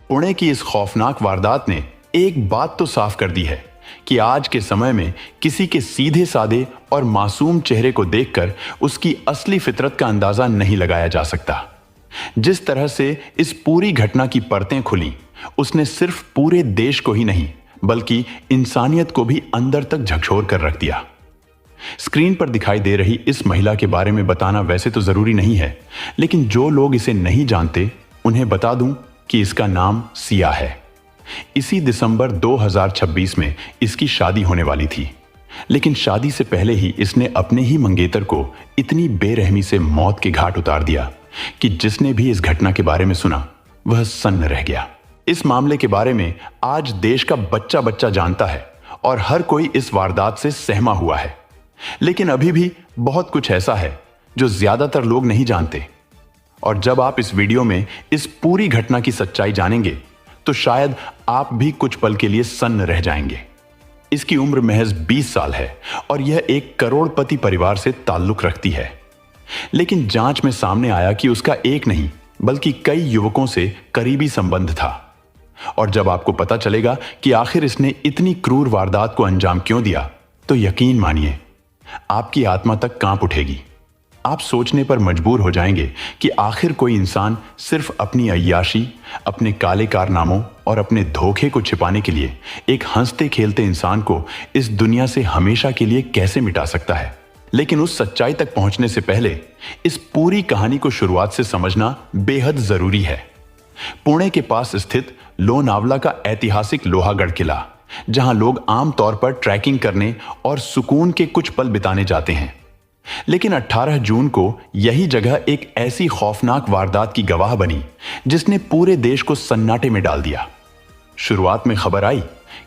पुणे की इस खौफनाक वारदात ने एक बात तो साफ कर दी है कि आज के समय में किसी के सीधे साधे और मासूम चेहरे को देखकर उसकी असली फितरत का अंदाजा नहीं लगाया जा सकता। जिस तरह से इस पूरी घटना की परतें खुली, उसने सिर्फ पूरे देश को ही नहीं बल्कि इंसानियत को भी अंदर तक झकझोर कर रख दिया। स्क्रीन पर दिखाई दे रही इस महिला के बारे में बताना वैसे तो जरूरी नहीं है, लेकिन जो लोग इसे नहीं जानते उन्हें बता दूं कि इसका नाम सिया है। इसी दिसंबर 2026 में इसकी शादी होने वाली थी, लेकिन शादी से पहले ही इसने अपने ही मंगेतर को इतनी बेरहमी से मौत के घाट उतार दिया कि जिसने भी इस घटना के बारे में सुना वह सन्न रह गया। इस मामले के बारे में आज देश का बच्चा बच्चा जानता है और हर कोई इस वारदात से सहमा हुआ है, लेकिन अभी भी बहुत कुछ ऐसा है जो ज्यादातर लोग नहीं जानते। और जब आप इस वीडियो में इस पूरी घटना की सच्चाई जानेंगे तो शायद आप भी कुछ पल के लिए सन्न रह जाएंगे। इसकी उम्र महज 20 साल है और यह एक करोड़पति परिवार से ताल्लुक रखती है, लेकिन जांच में सामने आया कि उसका एक नहीं बल्कि कई युवकों से करीबी संबंध था। और जब आपको पता चलेगा कि आखिर इसने इतनी क्रूर वारदात को अंजाम क्यों दिया, तो यकीन मानिए आपकी आत्मा तक कांप उठेगी। आप सोचने पर मजबूर हो जाएंगे कि आखिर कोई इंसान सिर्फ अपनी अय्याशी, अपने काले कारनामों और अपने धोखे को छिपाने के लिए एक हंसते खेलते इंसान को इस दुनिया से हमेशा के लिए कैसे मिटा सकता है। लेकिन उस सच्चाई तक पहुंचने से पहले इस पूरी कहानी को शुरुआत से समझना बेहद जरूरी है। पुणे के पास स्थित लोनावला का ऐतिहासिक लोहागढ़ किला, जहां लोग आमतौर पर ट्रैकिंग करने और सुकून के कुछ पल बिताने जाते हैं, लेकिन 18 जून को यही जगह एक ऐसी खौफनाक वारदात की गवाह बनी जिसने पूरे देश को सन्नाटे में डाल दिया। शुरुआत में खबर आई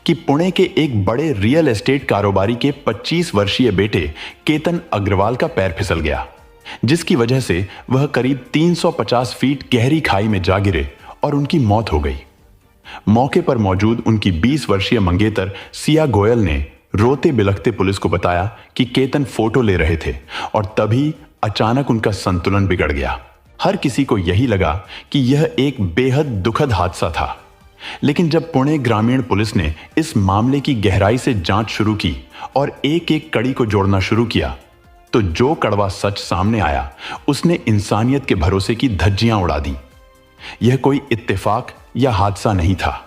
कि पुणे के एक बड़े रियल एस्टेट कारोबारी के 25 वर्षीय बेटे केतन अग्रवाल का पैर फिसल गया, जिसकी वजह से वह करीब 350 फीट गहरी खाई में जा गिरे और उनकी मौत हो गई। मौके पर मौजूद उनकी 20 वर्षीय मंगेतर सिया गोयल ने रोते बिलखते पुलिस को बताया कि केतन फोटो ले रहे थे और तभी अचानक उनका संतुलन बिगड़ गया। हर किसी को यही लगा कि यह एक बेहद दुखद हादसा था, लेकिन जब पुणे ग्रामीण पुलिस ने इस मामले की गहराई से जांच शुरू की और एक एक कड़ी को जोड़ना शुरू किया, तो जो कड़वा सच सामने आया उसने इंसानियत के भरोसे की धज्जियां उड़ा दी। यह कोई इत्तेफाक या हादसा नहीं था,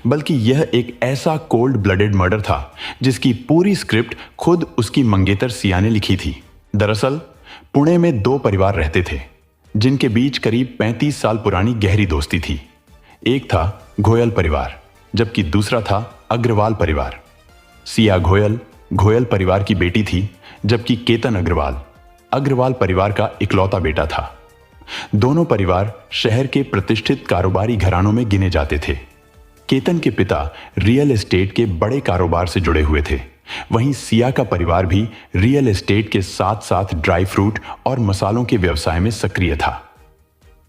बल्कि यह एक ऐसा कोल्ड ब्लडेड मर्डर था जिसकी पूरी स्क्रिप्ट खुद उसकी मंगेतर सिया ने लिखी थी। दरअसल पुणे में 2 परिवार रहते थे जिनके बीच करीब 35 साल पुरानी गहरी दोस्ती थी। एक था गोयल परिवार, जबकि दूसरा था अग्रवाल परिवार। सिया गोयल परिवार की बेटी थी, जबकि केतन अग्रवाल परिवार का इकलौता बेटा था। दोनों परिवार शहर के प्रतिष्ठित कारोबारी घरानों में गिने जाते थे। केतन के पिता रियल एस्टेट के बड़े कारोबार से जुड़े हुए थे, वहीं सिया का परिवार भी रियल एस्टेट के साथ साथ ड्राई फ्रूट और मसालों के व्यवसाय में सक्रिय था।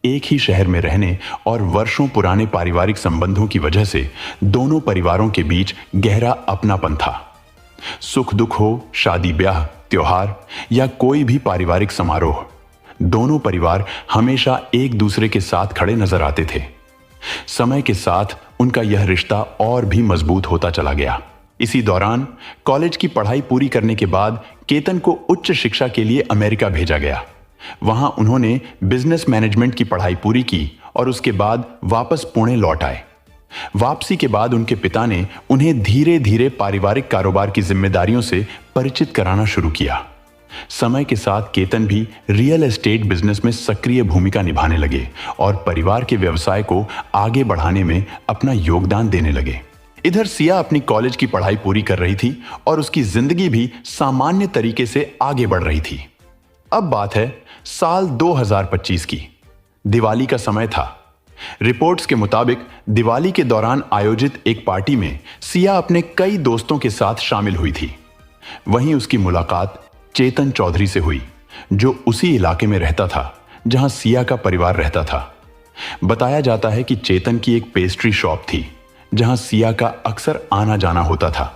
एक ही शहर में रहने और वर्षों पुराने पारिवारिक संबंधों की वजह से दोनों परिवारों के बीच गहरा अपनापन था। सुख दुख हो, शादी ब्याह, त्योहार या कोई भी पारिवारिक समारोह, दोनों परिवार हमेशा एक दूसरे के साथ खड़े नजर आते थे। समय के साथ उनका यह रिश्ता और भी मजबूत होता चला गया। इसी दौरान कॉलेज की पढ़ाई पूरी करने के बाद केतन को उच्च शिक्षा के लिए अमेरिका भेजा गया। वहां उन्होंने बिजनेस मैनेजमेंट की पढ़ाई पूरी की और उसके बाद वापस पुणे लौट आए। वापसी के बाद उनके पिता ने उन्हें धीरे धीरे पारिवारिक कारोबार की जिम्मेदारियों से परिचित कराना शुरू किया। समय के साथ केतन भी रियल एस्टेट बिजनेस में सक्रिय भूमिका निभाने लगे और परिवार के व्यवसाय को आगे बढ़ाने में अपना योगदान देने लगे। इधर सिया अपनी कॉलेज की पढ़ाई पूरी कर रही थी और उसकी जिंदगी भी सामान्य तरीके से आगे बढ़ रही थी। अब बात है साल 2025 की। दिवाली का समय था। रिपोर्ट्स के मुताबिक दिवाली के दौरान आयोजित एक पार्टी में सिया अपने कई दोस्तों के साथ शामिल हुई थी। वहीं उसकी मुलाकात चेतन चौधरी से हुई, जो उसी इलाके में रहता था जहां सिया का परिवार रहता था। बताया जाता है कि चेतन की एक पेस्ट्री शॉप थी जहां सिया का अक्सर आना जाना होता था।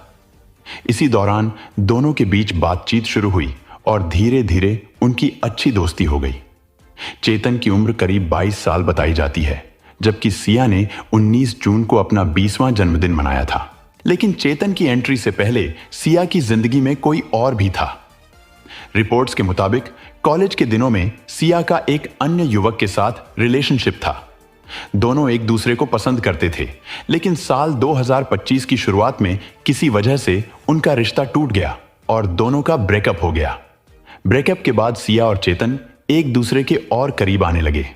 इसी दौरान दोनों के बीच बातचीत शुरू हुई और धीरे धीरे उनकी अच्छी दोस्ती हो गई। चेतन की उम्र करीब 22 साल बताई जाती है, जबकि सिया ने 19 जून को अपना 20वां जन्मदिन मनाया था। लेकिन चेतन की एंट्री से पहले सिया की जिंदगी में कोई और भी था। रिपोर्ट्स के मुताबिक कॉलेज के दिनों में सिया का एक अन्य युवक के साथ रिलेशनशिप था। दोनों एक दूसरे को पसंद करते थे, लेकिन साल 2025 की शुरुआत में किसी वजह से उनका रिश्ता टूट गया और दोनों का ब्रेकअप हो गया। ब्रेकअप के बाद सिया और चेतन एक दूसरे के और करीब आने लगे।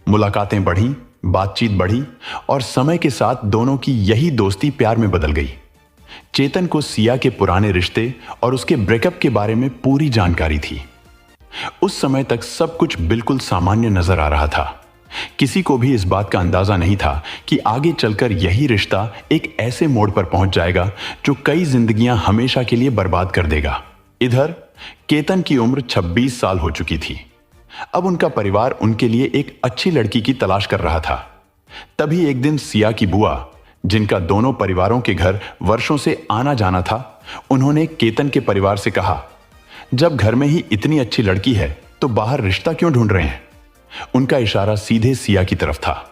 मुलाकातें बढ़ी, बातचीत बढ़ी और समय के साथ दोनों की यही दोस्ती प्यार में बदल गई। चेतन को सिया के पुराने रिश्ते और उसके ब्रेकअप के बारे में पूरी जानकारी थी। उस समय तक सब कुछ बिल्कुल सामान्य नजर आ रहा था। किसी को भी इस बात का अंदाजा नहीं था कि आगे चलकर यही रिश्ता एक ऐसे मोड़ पर पहुंच जाएगा जो कई जिंदगियां हमेशा के लिए बर्बाद कर देगा। इधर केतन की उम्र 26 साल हो चुकी थी। अब उनका परिवार उनके लिए एक अच्छी लड़की की तलाश कर रहा था। तभी एक दिन सिया की बुआ, जिनका दोनों परिवारों के घर वर्षों से आना जाना था, उन्होंने केतन के परिवार से कहा, जब घर में ही इतनी अच्छी लड़की है तो बाहर रिश्ता क्यों ढूंढ रहे हैं? उनका इशारा सीधे सिया की तरफ था।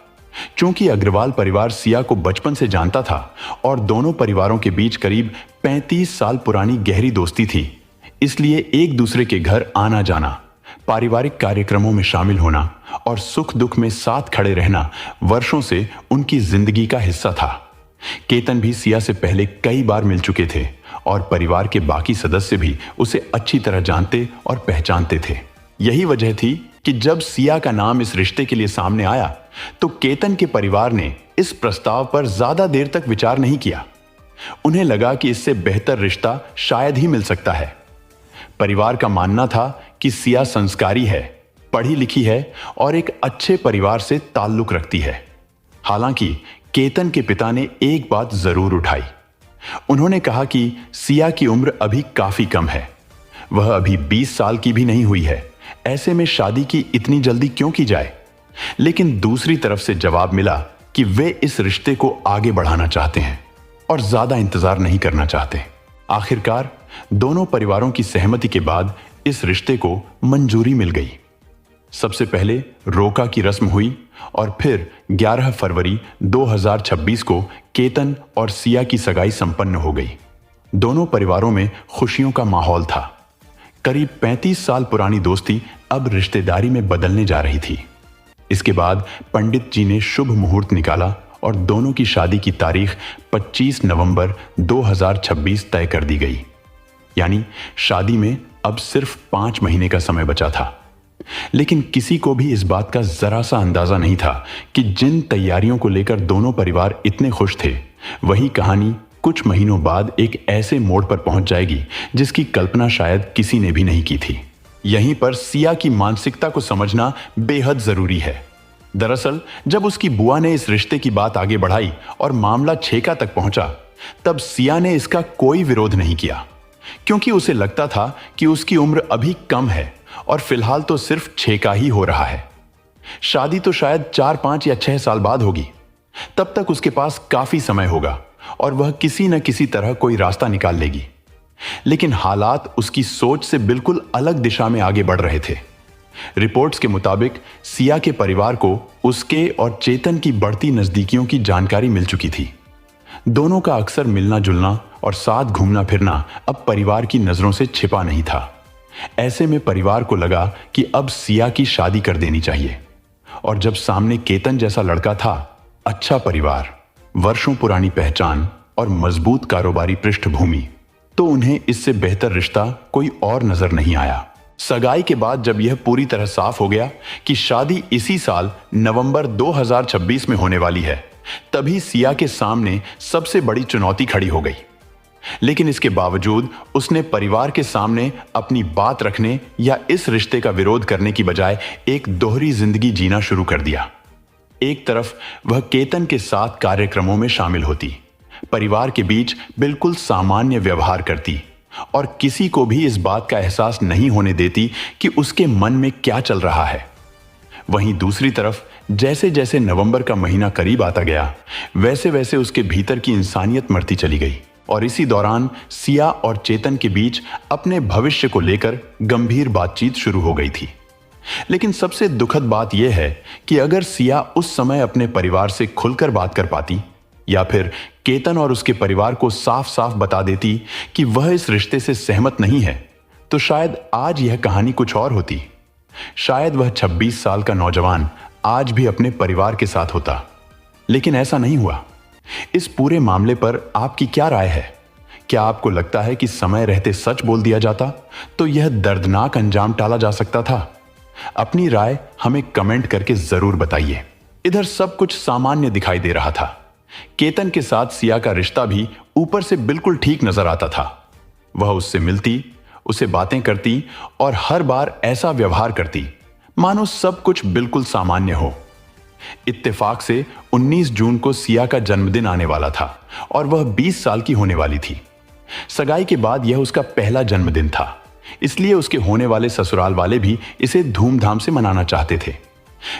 क्योंकि अग्रवाल परिवार सिया को बचपन से जानता था और दोनों परिवारों के बीच करीब 35 साल पुरानी गहरी दोस्ती थी, इसलिए एक दूसरे के घर आना जाना, पारिवारिक कार्यक्रमों में शामिल होना और सुख दुख में साथ खड़े रहना वर्षों से उनकी जिंदगी का हिस्सा था। केतन भी सिया से पहले कई बार मिल चुके थे और परिवार के बाकी सदस्य भी उसे अच्छी तरह जानते और पहचानते थे। यही वजह थी कि जब सिया का नाम इस रिश्ते के लिए सामने आया तो केतन के परिवार ने इस प्रस्ताव पर ज्यादा देर तक विचार नहीं किया। उन्हें लगा कि इससे बेहतर रिश्ता शायद ही मिल सकता है। परिवार का मानना था कि सिया संस्कारी है, पढ़ी लिखी है और एक अच्छे परिवार से ताल्लुक रखती है। हालांकि केतन के पिता ने एक बात जरूर उठाई। उन्होंने कहा कि सिया की उम्र अभी काफी कम है, वह अभी 20 साल की भी नहीं हुई है, ऐसे में शादी की इतनी जल्दी क्यों की जाए? लेकिन दूसरी तरफ से जवाब मिला कि वे इस रिश्ते को आगे बढ़ाना चाहते हैं और ज्यादा इंतजार नहीं करना चाहते। आखिरकार दोनों परिवारों की सहमति के बाद इस रिश्ते को मंजूरी मिल गई। सबसे पहले रोका की रस्म हुई और फिर 11 फरवरी 2026 को केतन और सिया की सगाई संपन्न हो गई। दोनों परिवारों में खुशियों का माहौल था। करीब 35 साल पुरानी दोस्ती अब रिश्तेदारी में बदलने जा रही थी। इसके बाद पंडित जी ने शुभ मुहूर्त निकाला और दोनों की शादी की तारीख 25 नवंबर 2026 तय कर दी गई। यानी शादी में अब सिर्फ 5 महीने का समय बचा था। लेकिन किसी को भी इस बात का जरा सा अंदाजा नहीं था कि जिन तैयारियों को लेकर दोनों परिवार इतने खुश थे, वही कहानी कुछ महीनों बाद एक ऐसे मोड़ पर पहुंच जाएगी जिसकी कल्पना शायद किसी ने भी नहीं की थी। यहीं पर सिया की मानसिकता को समझना बेहद जरूरी है। दरअसल जब उसकी बुआ ने इस रिश्ते की बात आगे बढ़ाई और मामला छेका तक पहुंचा, तब सिया ने इसका कोई विरोध नहीं किया, क्योंकि उसे लगता था कि उसकी उम्र अभी कम है और फिलहाल तो सिर्फ छेका ही हो रहा है। शादी तो शायद 4, 5 या 6 साल बाद होगी। तब तक उसके पास काफी समय होगा और वह किसी न किसी तरह कोई रास्ता निकाल लेगी। लेकिन हालात उसकी सोच से बिल्कुल अलग दिशा में आगे बढ़ रहे थे। रिपोर्ट्स के मुताबिक सिया के परिवार को उसके और चेतन की बढ़ती नजदीकियों की जानकारी मिल चुकी थी। दोनों का अक्सर मिलना जुलना और साथ घूमना फिरना अब परिवार की नजरों से छिपा नहीं था। ऐसे में परिवार को लगा कि अब सिया की शादी कर देनी चाहिए। और जब सामने केतन जैसा लड़का था, अच्छा परिवार, वर्षों पुरानी पहचान और मजबूत कारोबारी पृष्ठभूमि, तो उन्हें इससे बेहतर रिश्ता कोई और नजर नहीं आया। सगाई के बाद जब यह पूरी तरह साफ हो गया कि शादी इसी साल नवंबर 2026 में होने वाली है, तभी सिया के सामने सबसे बड़ी चुनौती खड़ी हो गई। लेकिन इसके बावजूद उसने परिवार के सामने अपनी बात रखने या इस रिश्ते का विरोध करने की बजाय एक दोहरी जिंदगी जीना शुरू कर दिया। एक तरफ वह केतन के साथ कार्यक्रमों में शामिल होती, परिवार के बीच बिल्कुल सामान्य व्यवहार करती और किसी को भी इस बात का एहसास नहीं होने देती कि उसके मन में क्या चल रहा है। वहीं दूसरी तरफ जैसे जैसे नवंबर का महीना करीब आता गया, वैसे वैसे उसके भीतर की इंसानियत मरती चली गई। और इसी दौरान सिया और चेतन के बीच अपने भविष्य को लेकर गंभीर बातचीत शुरू हो गई थी। लेकिन सबसे दुखद बात यह है कि अगर सिया उस समय अपने परिवार से खुलकर बात कर पाती, या फिर केतन और उसके परिवार को साफ साफ बता देती कि वह इस रिश्ते से सहमत नहीं है, तो शायद आज यह कहानी कुछ और होती। शायद वह 26 साल का नौजवान आज भी अपने परिवार के साथ होता। लेकिन ऐसा नहीं हुआ। इस पूरे मामले पर आपकी क्या राय है? क्या आपको लगता है कि समय रहते सच बोल दिया जाता तो यह दर्दनाक अंजाम टाला जा सकता था? अपनी राय हमें कमेंट करके जरूर बताइए। इधर सब कुछ सामान्य दिखाई दे रहा था। केतन के साथ सिया का रिश्ता भी ऊपर से बिल्कुल ठीक नजर आता था। वह उससे मिलती, उसे बातें करती और हर बार ऐसा व्यवहार करती मानो सब कुछ बिल्कुल सामान्य हो। इत्तेफाक से 19 जून को सिया का जन्मदिन आने वाला था और वह 20 साल की होने वाली थी। सगाई के बाद यह उसका पहला जन्मदिन था, इसलिए उसके होने वाले ससुराल वाले भी इसे धूमधाम से मनाना चाहते थे।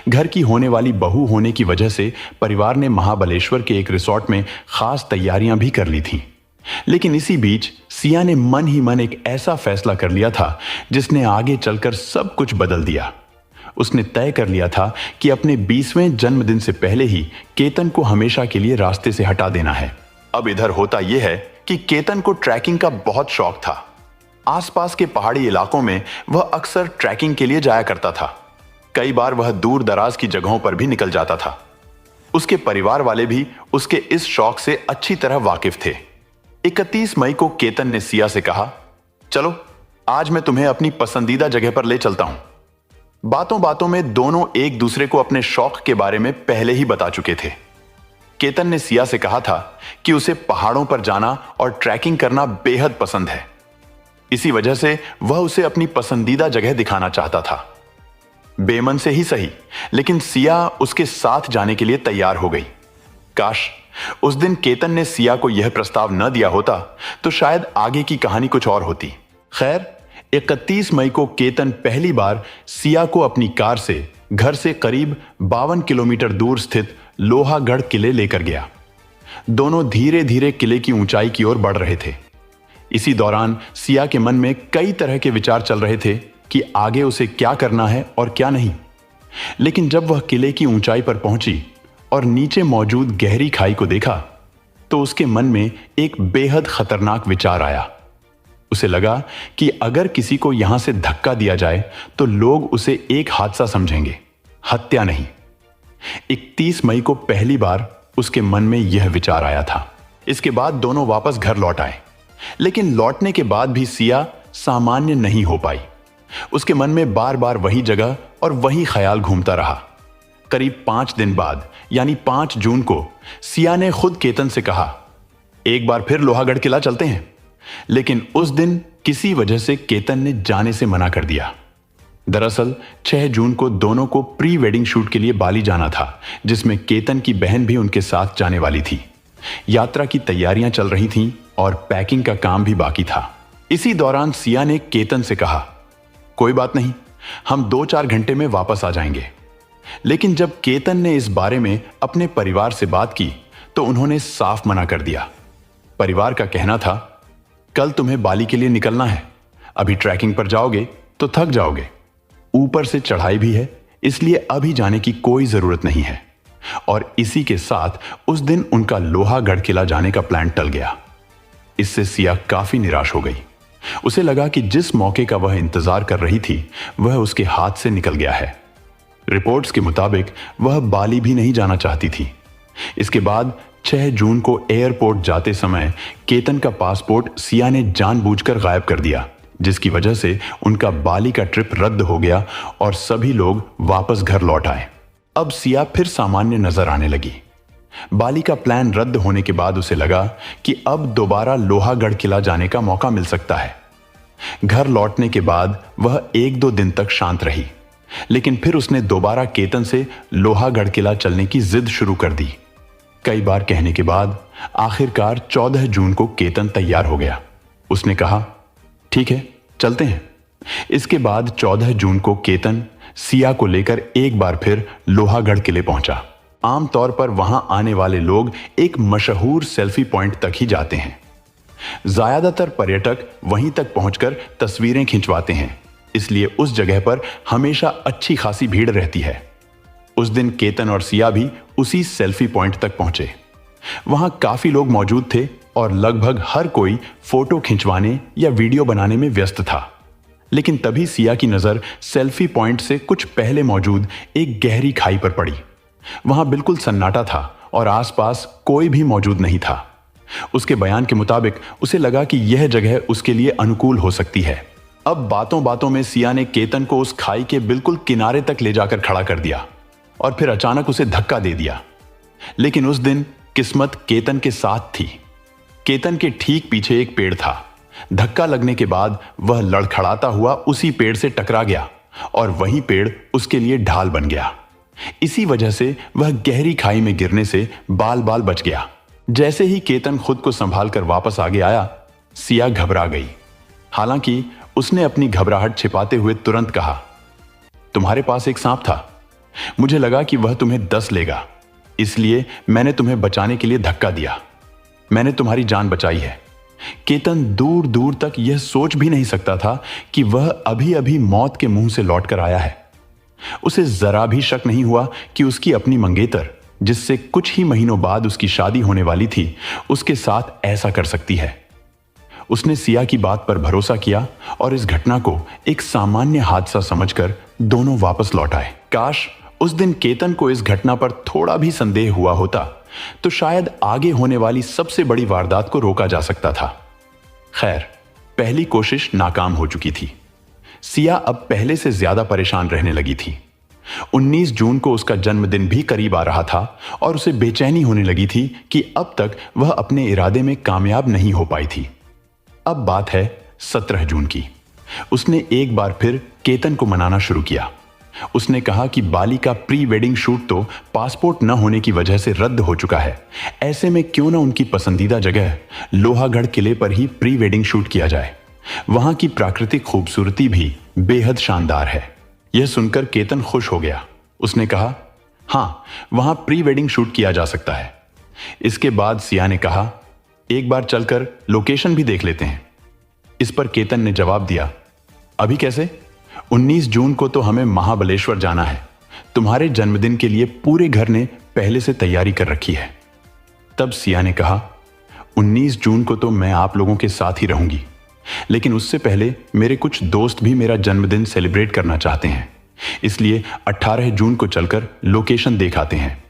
घर की होने वाली बहू होने की वजह से परिवार ने महाबलेश्वर के एक रिसोर्ट में खास तैयारियां भी कर ली थीं। लेकिन इसी बीच सिया ने मन ही मन एक ऐसा फैसला कर लिया था जिसने आगे चलकर सब कुछ बदल दिया। उसने तय कर लिया था कि अपने 20वें जन्मदिन से पहले ही केतन को हमेशा के लिए रास्ते से हटा देना है। अब इधर होता यह है कि केतन को ट्रैकिंग का बहुत शौक था। आसपास के पहाड़ी इलाकों में वह अक्सर ट्रैकिंग के लिए जाया करता था। कई बार वह दूर दराज की जगहों पर भी निकल जाता था। उसके परिवार वाले भी उसके इस शौक से अच्छी तरह वाकिफ थे। 31 मई को केतन ने सिया से कहा, चलो आज मैं तुम्हें अपनी पसंदीदा जगह पर ले चलता हूं। बातों बातों में दोनों एक दूसरे को अपने शौक के बारे में पहले ही बता चुके थे। केतन ने सिया से कहा था कि उसे पहाड़ों पर जाना और ट्रैकिंग करना बेहद पसंद है। इसी वजह से वह उसे अपनी पसंदीदा जगह दिखाना चाहता था। बेमन से ही सही, लेकिन सिया उसके साथ जाने के लिए तैयार हो गई। काश उस दिन केतन ने सिया को यह प्रस्ताव न दिया होता तो शायद आगे की कहानी कुछ और होती। खैर, 31 मई को केतन पहली बार सिया को अपनी कार से घर से करीब 52 किलोमीटर दूर स्थित लोहागढ़ किले लेकर गया। दोनों धीरे धीरे किले की ऊंचाई की ओर बढ़ रहे थे। इसी दौरान सिया के मन में कई तरह के विचार चल रहे थे कि आगे उसे क्या करना है और क्या नहीं। लेकिन जब वह किले की ऊंचाई पर पहुंची और नीचे मौजूद गहरी खाई को देखा तो उसके मन में एक बेहद खतरनाक विचार आया। उसे लगा कि अगर किसी को यहां से धक्का दिया जाए तो लोग उसे एक हादसा समझेंगे, हत्या नहीं। 31 मई को पहली बार उसके मन में यह विचार आया था। इसके बाद दोनों वापस घर लौट आए। लेकिन लौटने के बाद भी सिया सामान्य नहीं हो पाई। उसके मन में बार बार वही जगह और वही ख्याल घूमता रहा। करीब 5 दिन बाद यानी 5 जून को सिया ने खुद केतन से कहा, एक बार फिर लोहागढ़ किला चलते हैं। लेकिन उस दिन किसी वजह से केतन ने जाने से मना कर दिया। दरअसल 6 जून को दोनों को प्री वेडिंग शूट के लिए बाली जाना था, जिसमें केतन की बहन भी उनके साथ जाने वाली थी। यात्रा की तैयारियां चल रही थीं और पैकिंग का काम भी बाकी था। इसी दौरान सिया ने केतन से कहा, कोई बात नहीं, हम 2-4 घंटे में वापस आ जाएंगे। लेकिन जब केतन ने इस बारे में अपने परिवार से बात की तो उन्होंने साफ मना कर दिया। परिवार का कहना था, कल तुम्हें बाली के लिए निकलना है, अभी ट्रैकिंग पर जाओगे तो थक जाओगे, ऊपर से चढ़ाई भी है, इसलिए अभी जाने की कोई जरूरत नहीं है। और इसी के साथ उस दिन उनका लोहागढ़ किला जाने का प्लान टल गया। इससे सिया काफी निराश हो गई। उसे लगा कि जिस मौके का वह इंतजार कर रही थी वह उसके हाथ से निकल गया है। रिपोर्ट्स के मुताबिक वह बाली भी नहीं जाना चाहती थी। इसके बाद 6 जून को एयरपोर्ट जाते समय केतन का पासपोर्ट सिया ने जानबूझकर गायब कर दिया, जिसकी वजह से उनका बाली का ट्रिप रद्द हो गया और सभी लोग वापस घर लौट आए। अब सिया फिर सामान्य नजर आने लगी। बाली का प्लान रद्द होने के बाद उसे लगा कि अब दोबारा लोहागढ़ किला जाने का मौका मिल सकता है। घर लौटने के बाद वह 1-2 दिन तक शांत रही, लेकिन फिर उसने दोबारा केतन से लोहागढ़ किला चलने की जिद शुरू कर दी। कई बार कहने के बाद आखिरकार 14 जून को केतन तैयार हो गया। उसने कहा, ठीक है, चलते हैं। इसके बाद 14 जून को केतन सिया को लेकर एक बार फिर लोहागढ़ किले पहुंचा। आमतौर पर वहां आने वाले लोग एक मशहूर सेल्फी पॉइंट तक ही जाते हैं। ज्यादातर पर्यटक वहीं तक पहुंचकर तस्वीरें खिंचवाते हैं। इसलिए उस जगह पर हमेशा अच्छी खासी भीड़ रहती है। उस दिन केतन और सिया भी उसी सेल्फी पॉइंट तक पहुंचे। वहां काफी लोग मौजूद थे और लगभग हर कोई फोटो खिंचवाने या वीडियो बनाने में व्यस्त था। लेकिन तभी सिया की नजर सेल्फी पॉइंट से कुछ पहले मौजूद एक गहरी खाई पर पड़ी। वहां बिल्कुल सन्नाटा था और आसपास कोई भी मौजूद नहीं था। उसके बयान के मुताबिक उसे लगा कि यह जगह उसके लिए अनुकूल हो सकती है। अब बातों बातों में सिया ने केतन को उस खाई के बिल्कुल किनारे तक ले जाकर खड़ा कर दिया और फिर अचानक उसे धक्का दे दिया। लेकिन उस दिन किस्मत केतन के साथ थी। केतन के ठीक पीछे एक पेड़ था। धक्का लगने के बाद वह लड़खड़ाता हुआ उसी पेड़ से टकरा गया और वही पेड़ उसके लिए ढाल बन गया। इसी वजह से वह गहरी खाई में गिरने से बाल बाल बच गया। जैसे ही केतन खुद को संभाल कर वापस आगे आया, सिया घबरा गई। हालांकि उसने अपनी घबराहट छिपाते हुए तुरंत कहा, तुम्हारे पास एक सांप था। मुझे लगा कि वह तुम्हें डस लेगा, इसलिए मैंने तुम्हें बचाने के लिए धक्का दिया। मैंने तुम्हारी जान बचाई है। केतन दूर दूर तक यह सोच भी नहीं सकता था कि वह अभी अभी मौत के मुंह से लौटकर आया है। उसे जरा भी शक नहीं हुआ कि उसकी अपनी मंगेतर, जिससे कुछ ही महीनों बाद उसकी शादी होने वाली थी, उसके साथ ऐसा कर सकती है। उसने सिया की बात पर भरोसा किया और इस घटना को एक सामान्य हादसा समझकर दोनों वापस लौट आए। काश उस दिन केतन को इस घटना पर थोड़ा भी संदेह हुआ होता तो शायद आगे होने वाली सबसे बड़ी वारदात को रोका जा सकता था। खैर, पहली कोशिश नाकाम हो चुकी थी। सिया अब पहले से ज्यादा परेशान रहने लगी थी। 19 जून को उसका जन्मदिन भी करीब आ रहा था और उसे बेचैनी होने लगी थी कि अब तक वह अपने इरादे में कामयाब नहीं हो पाई थी। अब बात है 17 जून की। उसने एक बार फिर केतन को मनाना शुरू किया। उसने कहा कि बाली का प्री वेडिंग शूट तो पासपोर्ट न होने की वजह से रद्द हो चुका है। ऐसे में क्यों न उनकी पसंदीदा जगह लोहागढ़ किले पर ही प्री वेडिंग शूट किया जाए। वहां की प्राकृतिक खूबसूरती भी बेहद शानदार है। यह सुनकर केतन खुश हो गया। उसने कहा, हां, वहां प्री वेडिंग शूट किया जा सकता है। इसके बाद सिया ने कहा, एक बार चलकर लोकेशन भी देख लेते हैं। इस पर केतन ने जवाब दिया, अभी कैसे? 19 जून को तो हमें महाबलेश्वर जाना है। तुम्हारे जन्मदिन के लिए पूरे घर ने पहले से तैयारी कर रखी है। तब सिया ने कहा, 19 जून को तो मैं आप लोगों के साथ ही रहूंगी, लेकिन उससे पहले मेरे कुछ दोस्त भी मेरा जन्मदिन सेलिब्रेट करना चाहते हैं। इसलिए 18 जून को चलकर लोकेशन देख आते हैं।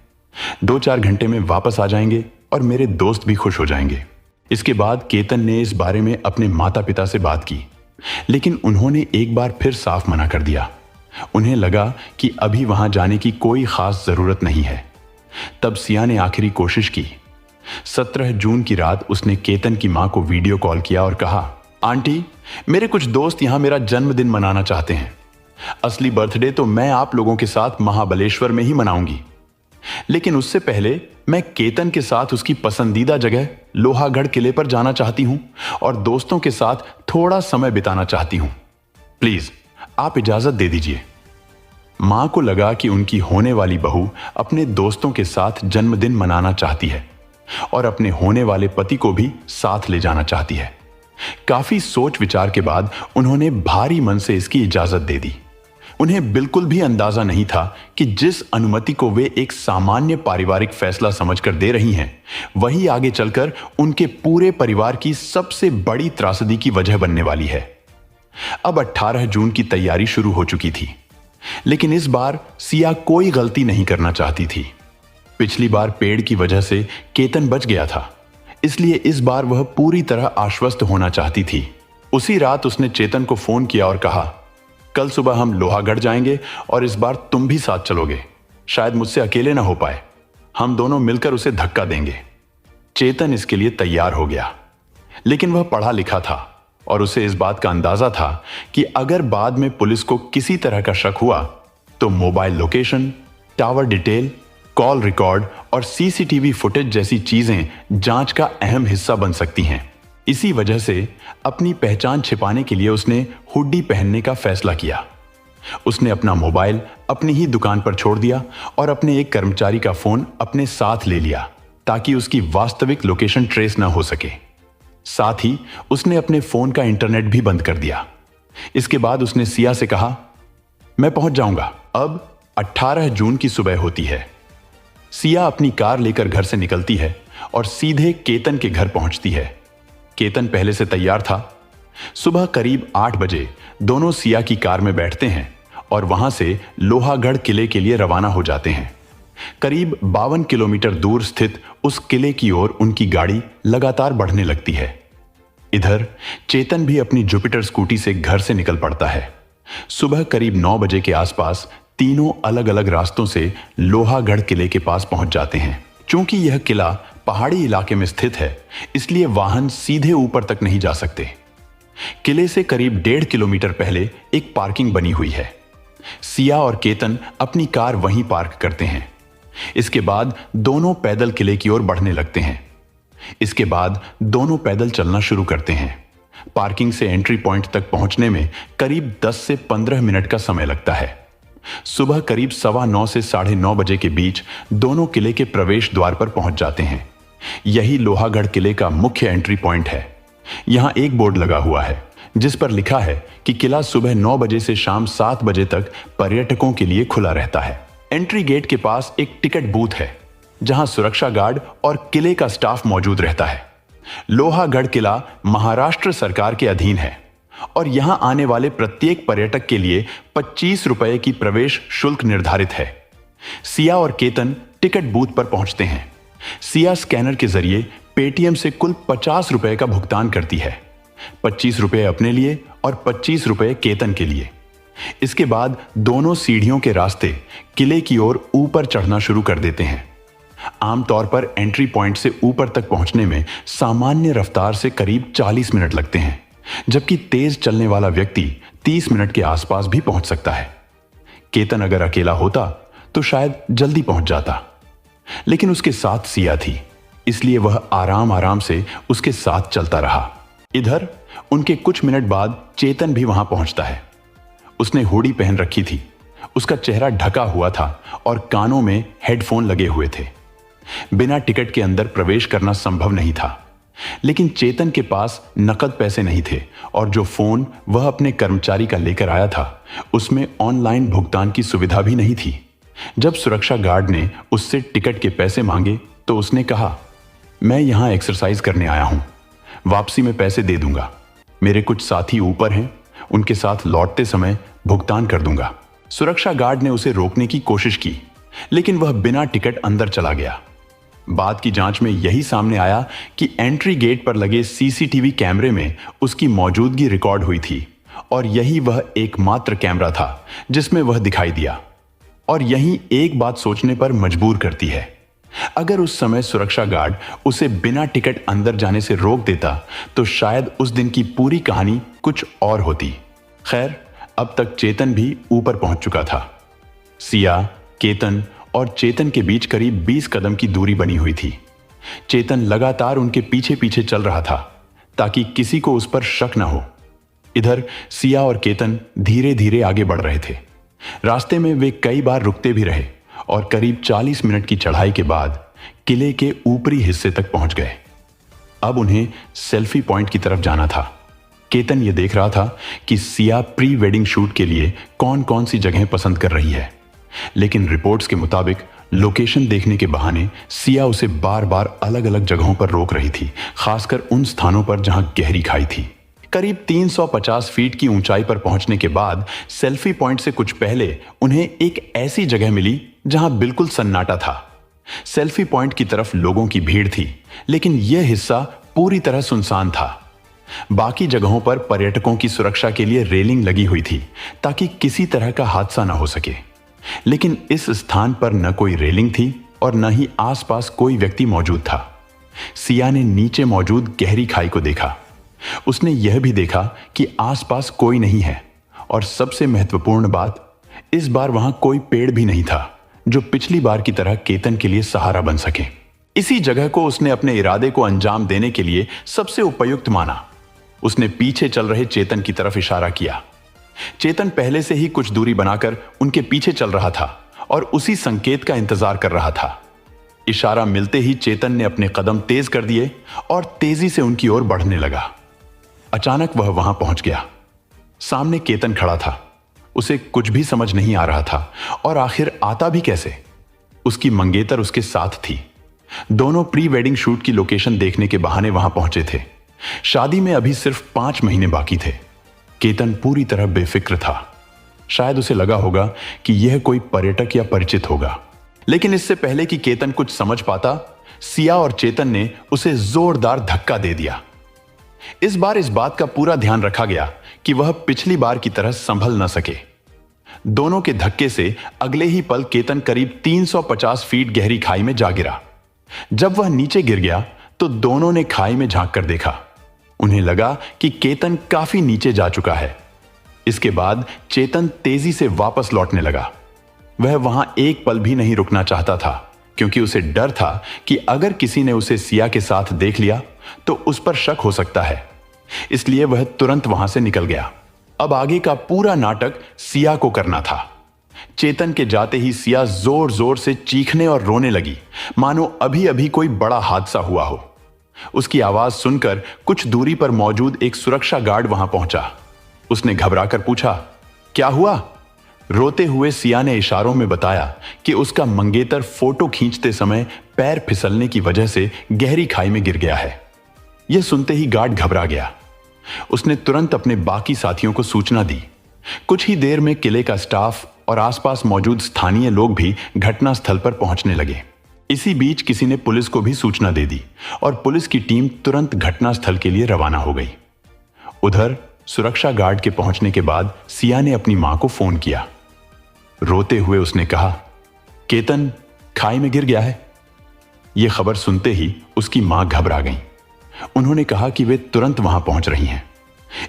2-4 घंटे में वापस आ जाएंगे और मेरे दोस्त भी खुश हो जाएंगे। इसके बाद केतन ने इस बारे में अपने माता पिता से बात की, लेकिन उन्होंने एक बार फिर साफ मना कर दिया। उन्हें लगा कि अभी वहां जाने की कोई खास जरूरत नहीं है। तब सिया ने आखिरी कोशिश की। 17 जून की रात उसने केतन की मां को वीडियो कॉल किया और कहा, आंटी, मेरे कुछ दोस्त यहां मेरा जन्मदिन मनाना चाहते हैं। असली बर्थडे तो मैं आप लोगों के साथ महाबलेश्वर में ही मनाऊंगी, लेकिन उससे पहले मैं केतन के साथ उसकी पसंदीदा जगह लोहागढ़ किले पर जाना चाहती हूं और दोस्तों के साथ थोड़ा समय बिताना चाहती हूं। प्लीज आप इजाजत दे दीजिए। मां को लगा कि उनकी होने वाली बहू अपने दोस्तों के साथ जन्मदिन मनाना चाहती है और अपने होने वाले पति को भी साथ ले जाना चाहती है। काफी सोच विचार के बाद उन्होंने भारी मन से इसकी इजाजत दे दी। उन्हें बिल्कुल भी अंदाजा नहीं था कि जिस अनुमति को वे एक सामान्य पारिवारिक फैसला समझकर दे रही हैं, वही आगे चलकर उनके पूरे परिवार की सबसे बड़ी त्रासदी की वजह बनने वाली है। अब 18 जून की तैयारी शुरू हो चुकी थी, लेकिन इस बार सिया कोई गलती नहीं करना चाहती थी। पिछली बार पेड़ की वजह से केतन बच गया था, इसलिए इस बार वह पूरी तरह आश्वस्त होना चाहती थी। उसी रात उसने चेतन को फोन किया और कहा, कल सुबह हम लोहागढ़ जाएंगे और इस बार तुम भी साथ चलोगे। शायद मुझसे अकेले ना हो पाए, हम दोनों मिलकर उसे धक्का देंगे। चेतन इसके लिए तैयार हो गया, लेकिन वह पढ़ा लिखा था और उसे इस बात का अंदाजा था कि अगर बाद में पुलिस को किसी तरह का शक हुआ तो mobile location, tower detail, call record और सीसीटीवी फुटेज जैसी चीजें जांच का अहम हिस्सा बन सकती हैं। इसी वजह से अपनी पहचान छिपाने के लिए उसने हुड्डी पहनने का फैसला किया। उसने अपना मोबाइल अपनी ही दुकान पर छोड़ दिया और अपने एक कर्मचारी का फोन अपने साथ ले लिया ताकि उसकी वास्तविक लोकेशन ट्रेस ना हो सके। साथ ही उसने अपने फोन का इंटरनेट भी बंद कर दिया। इसके बाद उसने सिया से कहा, मैं पहुंच जाऊंगा। अब 18 जून की सुबह होती है। सिया अपनी कार लेकर घर से निकलती है और सीधे केतन के घर पहुंचती है। केतन पहले से तैयार था। सुबह करीब 8 बजे दोनों सिया की कार में बैठते हैं और वहां से लोहागढ़ किले के लिए रवाना हो जाते हैं। करीब 52 किलोमीटर दूर स्थित उस किले की ओर उनकी गाड़ी लगातार बढ़ने लगती है। इधर चेतन भी अपनी जुपिटर स्कूटी से घर से निकल पड़ता है। सुबह करीब 9 बजे के आसपास तीनों अलग अलग रास्तों से लोहागढ़ किले के पास पहुंच जाते हैं। चूंकि यह किला पहाड़ी इलाके में स्थित है, इसलिए वाहन सीधे ऊपर तक नहीं जा सकते। किले से करीब 1.5 किलोमीटर पहले एक पार्किंग बनी हुई है। सिया और केतन अपनी कार वहीं पार्क करते हैं। इसके बाद दोनों पैदल किले की ओर बढ़ने लगते हैं। इसके बाद दोनों पैदल चलना शुरू करते हैं। पार्किंग से एंट्री पॉइंट तक पहुंचने में करीब 10 से 15 मिनट का समय लगता है। सुबह करीब 9:15 से 9:30 बजे के बीच दोनों किले के प्रवेश द्वार पर पहुंच जाते हैं। यही लोहागढ़ किले का मुख्य एंट्री पॉइंट है। यहां एक बोर्ड लगा हुआ है जिस पर लिखा है कि किला सुबह 9 बजे से शाम 7 बजे तक पर्यटकों के लिए खुला रहता है। एंट्री गेट के पास एक टिकट बूथ है जहां सुरक्षा गार्ड और किले का स्टाफ मौजूद रहता है। लोहागढ़ किला महाराष्ट्र सरकार के अधीन है और यहां आने वाले प्रत्येक पर्यटक के लिए 25 रुपए की प्रवेश शुल्क निर्धारित है। सिया और केतन टिकट बूथ पर पहुंचते हैं। सिया स्कैनर के जरिए पेटीएम से कुल 50 रुपए का भुगतान करती है। 25 रुपए अपने लिए और 25 रुपए केतन के लिए। इसके बाद दोनों सीढ़ियों के रास्ते किले की ओर ऊपर चढ़ना शुरू कर देते हैं। आमतौर पर एंट्री पॉइंट से ऊपर तक पहुंचने में सामान्य रफ्तार से करीब 40 मिनट लगते हैं, जबकि तेज चलने वाला व्यक्ति 30 मिनट के आसपास भी पहुंच सकता है। केतन अगर अकेला होता तो शायद जल्दी पहुंच जाता, लेकिन उसके साथ सिया थी, इसलिए वह आराम आराम से उसके साथ चलता रहा। इधर उनके कुछ मिनट बाद चेतन भी वहां पहुंचता है। उसने हुडी पहन रखी थी, उसका चेहरा ढका हुआ था और कानों में हेडफोन लगे हुए थे। बिना टिकट के अंदर प्रवेश करना संभव नहीं था, लेकिन चेतन के पास नकद पैसे नहीं थे और जो फोन वह अपने कर्मचारी का लेकर आया था उसमें ऑनलाइन भुगतान की सुविधा भी नहीं थी। जब सुरक्षा गार्ड ने उससे टिकट के पैसे मांगे तो उसने कहा, मैं यहां एक्सरसाइज करने आया हूं, वापसी में पैसे दे दूंगा। मेरे कुछ साथी ऊपर हैं, उनके साथ लौटते समय भुगतान कर दूंगा। सुरक्षा गार्ड ने उसे रोकने की कोशिश की, लेकिन वह बिना टिकट अंदर चला गया। बाद की जांच में यही सामने आया कि एंट्री गेट पर लगे सीसीटीवी कैमरे में उसकी मौजूदगी रिकॉर्ड हुई थी और यही वह एकमात्र कैमरा था जिसमें वह दिखाई दिया। और यही एक बात सोचने पर मजबूर करती है, अगर उस समय सुरक्षा गार्ड उसे बिना टिकट अंदर जाने से रोक देता तो शायद उस दिन की पूरी कहानी कुछ और होती। खैर, अब तक चेतन भी ऊपर पहुंच चुका था। सिया, केतन और चेतन के बीच करीब 20 कदम की दूरी बनी हुई थी। चेतन लगातार उनके पीछे पीछे चल रहा था ताकि किसी को उस पर शक न हो। इधर सिया और केतन धीरे धीरे आगे बढ़ रहे थे। रास्ते में वे कई बार रुकते भी रहे और करीब 40 मिनट की चढ़ाई के बाद किले के ऊपरी हिस्से तक पहुंच गए। अब उन्हें सेल्फी पॉइंट की तरफ जाना था। केतन यह देख रहा था कि सिया प्री वेडिंग शूट के लिए कौन कौन सी जगहें पसंद कर रही है, लेकिन रिपोर्ट्स के मुताबिक लोकेशन देखने के बहाने सिया उसे बार बार अलग अलग जगहों पर रोक रही थी, खासकर उन स्थानों पर जहां गहरी खाई थी। करीब 350 फीट की ऊंचाई पर पहुंचने के बाद सेल्फी पॉइंट से कुछ पहले उन्हें एक ऐसी जगह मिली जहां बिल्कुल सन्नाटा था। सेल्फी पॉइंट की तरफ लोगों की भीड़ थी, लेकिन यह हिस्सा पूरी तरह सुनसान था। बाकी जगहों पर पर्यटकों की सुरक्षा के लिए रेलिंग लगी हुई थी ताकि किसी तरह का हादसा न हो सके, लेकिन इस स्थान पर न कोई रेलिंग थी और न ही आसपास कोई व्यक्ति मौजूद था। सिया ने नीचे मौजूद गहरी खाई को देखा। उसने यह भी देखा कि आसपास कोई नहीं है और सबसे महत्वपूर्ण बात, इस बार वहां कोई पेड़ भी नहीं था जो पिछली बार की तरह केतन के लिए सहारा बन सके। इसी जगह को उसने अपने इरादे को अंजाम देने के लिए सबसे उपयुक्त माना। उसने पीछे चल रहे चेतन की तरफ इशारा किया। चेतन पहले से ही कुछ दूरी बनाकर उनके पीछे चल रहा था और उसी संकेत का इंतजार कर रहा था। इशारा मिलते ही चेतन ने अपने कदम तेज कर दिए और तेजी से उनकी ओर बढ़ने लगा। अचानक वह वहां पहुंच गया। सामने केतन खड़ा था। उसे कुछ भी समझ नहीं आ रहा था और आखिर आता भी कैसे। उसकी मंगेतर उसके साथ थी। दोनों प्री वेडिंग शूट की लोकेशन देखने के बहाने वहां पहुंचे थे। शादी में अभी सिर्फ 5 महीने बाकी थे। केतन पूरी तरह बेफिक्र था। शायद उसे लगा होगा कि यह कोई पर्यटक या परिचित होगा, लेकिन इससे पहले कि केतन कुछ समझ पाता, सिया और चेतन ने उसे जोरदार धक्का दे दिया। इस बार इस बात का पूरा ध्यान रखा गया कि वह पिछली बार की तरह संभल न सके। दोनों के धक्के से अगले ही पल केतन करीब 350 फीट गहरी खाई में जा गिरा। जब वह नीचे गिर गया तो दोनों ने खाई में झांक कर देखा। उन्हें लगा कि केतन काफी नीचे जा चुका है। इसके बाद चेतन तेजी से वापस लौटने लगा। वह वहां एक पल भी नहीं रुकना चाहता था, क्योंकि उसे डर था कि अगर किसी ने उसे सिया के साथ देख लिया तो उस पर शक हो सकता है। इसलिए वह तुरंत वहां से निकल गया। अब आगे का पूरा नाटक सिया को करना था। चेतन के जाते ही सिया जोर जोर से चीखने और रोने लगी, मानो अभी अभी कोई बड़ा हादसा हुआ हो। उसकी आवाज सुनकर कुछ दूरी पर मौजूद एक सुरक्षा गार्ड वहां पहुंचा। उसने घबराकर पूछा, क्या हुआ? रोते हुए सिया ने इशारों में बताया कि उसका मंगेतर फोटो खींचते समय पैर फिसलने की वजह से गहरी खाई में गिर गया है। यह सुनते ही गार्ड घबरा गया। उसने तुरंत अपने बाकी साथियों को सूचना दी। कुछ ही देर में किले का स्टाफ और आसपास मौजूद स्थानीय लोग भी घटनास्थल पर पहुंचने लगे। इसी बीच किसी ने पुलिस को भी सूचना दे दी और पुलिस की टीम तुरंत घटनास्थल के लिए रवाना हो गई। उधर सुरक्षा गार्ड के पहुंचने के बाद सिया ने अपनी मां को फोन किया। रोते हुए उसने कहा, केतन खाई में गिर गया है। यह खबर सुनते ही उसकी मां घबरा गई। उन्होंने कहा कि वे तुरंत वहां पहुंच रही हैं।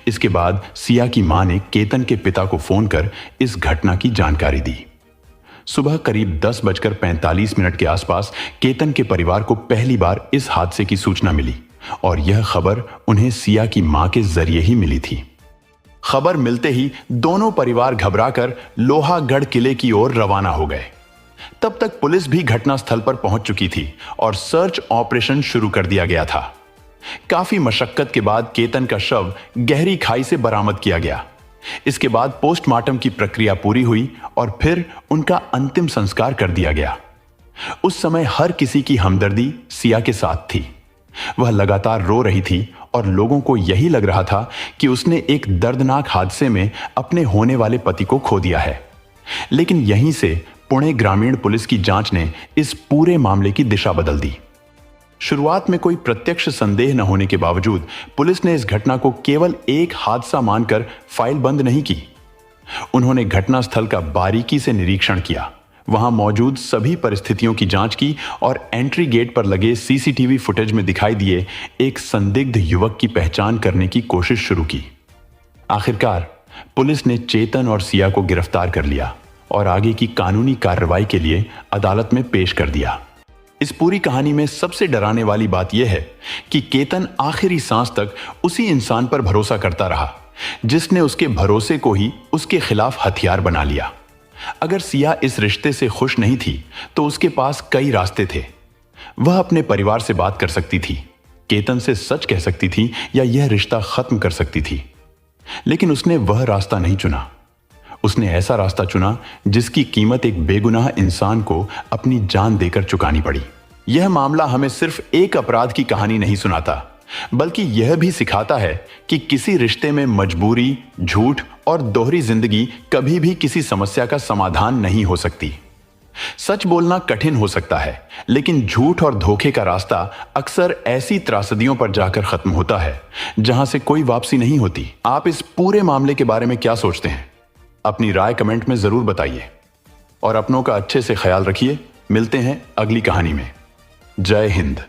इसके बाद सिया की मां ने केतन के पिता को फोन कर इस घटना की जानकारी दी। सुबह करीब 10:45 के आसपास केतन के परिवार को पहली बार इस हादसे की सूचना मिली और यह खबर उन्हें सिया की मां के जरिए ही मिली थी। खबर मिलते ही दोनों परिवार घबराकर लोहागढ़ किले की ओर रवाना हो गए। तब तक पुलिस भी घटनास्थल पर पहुंच चुकी थी और सर्च ऑपरेशन शुरू कर दिया गया था। काफी मशक्कत के बाद केतन का शव गहरी खाई से बरामद किया गया। इसके बाद पोस्टमार्टम की प्रक्रिया पूरी हुई और फिर उनका अंतिम संस्कार कर दिया गया। उस समय हर किसी की हमदर्दी सिया के साथ थी। वह लगातार रो रही थी और लोगों को यही लग रहा था कि उसने एक दर्दनाक हादसे में अपने होने वाले पति को खो दिया है। लेकिन यहीं से पुणे ग्रामीण पुलिस की जांच ने इस पूरे मामले की दिशा बदल दी। शुरुआत में कोई प्रत्यक्ष संदेह न होने के बावजूद पुलिस ने इस घटना को केवल एक हादसा मानकर फाइल बंद नहीं की। उन्होंने घटनास्थल का बारीकी से निरीक्षण किया, वहां मौजूद सभी परिस्थितियों की जांच की और एंट्री गेट पर लगे सीसीटीवी फुटेज में दिखाई दिए एक संदिग्ध युवक की पहचान करने की कोशिश शुरू की। आखिरकार पुलिस ने चेतन और सिया को गिरफ्तार कर लिया और आगे की कानूनी कार्रवाई के लिए अदालत में पेश कर दिया। इस पूरी कहानी में सबसे डराने वाली बात यह है कि केतन आखिरी सांस तक उसी इंसान पर भरोसा करता रहा जिसने उसके भरोसे को ही उसके खिलाफ हथियार बना लिया। अगर सिया इस रिश्ते से खुश नहीं थी तो उसके पास कई रास्ते थे। वह अपने परिवार से बात कर सकती थी, केतन से सच कह सकती थी या यह रिश्ता खत्म कर सकती थी। लेकिन उसने वह रास्ता नहीं चुना। उसने ऐसा रास्ता चुना जिसकी कीमत एक बेगुनाह इंसान को अपनी जान देकर चुकानी पड़ी। यह मामला हमें सिर्फ एक अपराध की कहानी नहीं सुनाता, बल्कि यह भी सिखाता है कि किसी रिश्ते में मजबूरी, झूठ और दोहरी जिंदगी कभी भी किसी समस्या का समाधान नहीं हो सकती। सच बोलना कठिन हो सकता है, लेकिन झूठ और धोखे का रास्ता अक्सर ऐसी त्रासदियों पर जाकर खत्म होता है जहां से कोई वापसी नहीं होती। आप इस पूरे मामले के बारे में क्या सोचते हैं? अपनी राय कमेंट में जरूर बताइए और अपनों का अच्छे से ख्याल रखिए। मिलते हैं अगली कहानी में। जय हिंद।